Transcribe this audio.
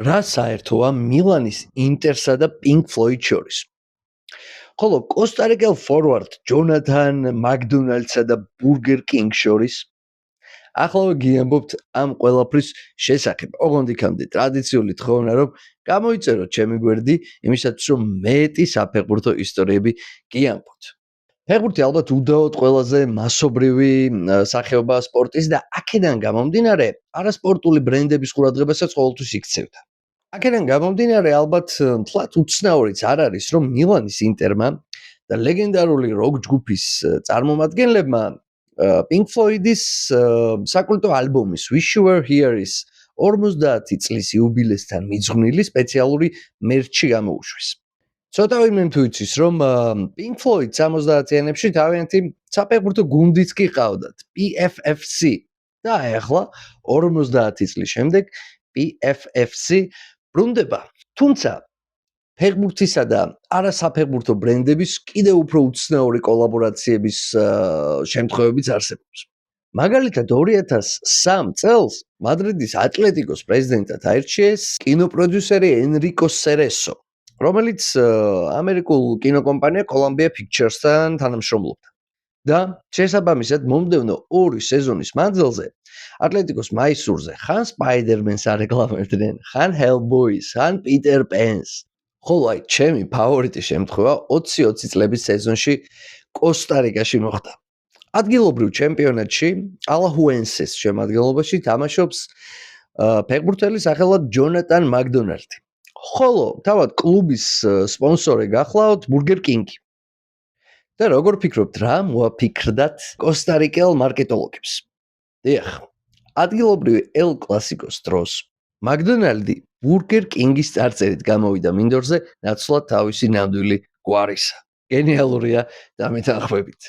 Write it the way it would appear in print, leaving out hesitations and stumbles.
რა საერთოა მილანის ინტერსა და პინკ ფლოიდ შორის? ხოლო კოსტარიკელ ფორვარდ ჯონათან მაკდონალდსა და ბურგერ კინგ შორის? ახლავე გიამბობთ ამ ყველაფრის შესახებ. ოღონდ იქამდე ტრადიციული თხოვნა, რომ გამოიწეროთ ჩემი გვერდი, იმისათვის რომ მეტი საფეხბურთო ისტორიები გიამბოთ. ფეხბურთი ალბათ უდაოდ ყველაზე მასობრივი სახეობა სპორტის და აქედან გამომდინარე, არასპორტული ბრენდების ყურადღებასაც ყოველთვის იქცევდა. აქედან გამომდინარე, ალბათ თლათ უცნაურიც არ არის, რომ მილანის ინტერმა და ლეგენდარული როკ ჯგუფის წარმომადგენლებმა Pink Floyd-ის საკულტო ალბომის Wish You Were Here-ის 50 წლის იუბილესთან მიძღვნილი სპეციალური მერჩი გამოუშვეს. ცოტა ვინმე თუ იცის, რომ Pink Floyd 70-იანებში თავიანთი საფეხბურთო გუნდიც კი ყავდათ, PFFC. და ახლა 50 წლის შემდეგ PFFC ბრუნდება. თუმცა ფეხბურთისა და არასაფეხბურთო ბრენდების კიდევ უფრო უცნაური კოლაბორაციების შემთხვევებიც არსებობს. მაგალითად 2003 წელს მადრიდის ატლეტიკოს პრეზიდენტად აირჩიეს კინოპროდიუსერი ენრიკო სერესო, რომელიც ამერიკულ კინოკომპანია Columbia Pictures-თან თანამშრომლობდა. და შესაბამისად მომდევნო 2 სეზონის მანძილზე ატლეტიკოს მაისურზე ხან სპაიდერმენს არეკლამებდნენ, ხან Hellboy-ს, ხან Peter Pan-ს. ხოლო აი ჩემი ფავორიტი შემთხვევა 20-20 წლების სეზონში კოსტარიკაში მოხდა. ადგილობრივ ჩემპიონატში ალაჰუენსეს შემადგენლობაში თამაშობს ფეხბურთელი სახელად ჯონათან მაკდონალდი. ხოლო თავად კლუბის სპონსორი გახლავთ ბურგერ კინგი. და როგორ ფიქრობთ, რა მოაფიქრდათ კოსტარიკელ მარკეტოლოგებს? დიახ, ადგილობრივი ელ კლასიკოს დროს მაკდონალდი ბურგერ კინგის წარწერით გამოვიდა მინდორზე ნაცვლად თავისი ნამდვილი გვარისა. გენიალურია დამეთანხმებით.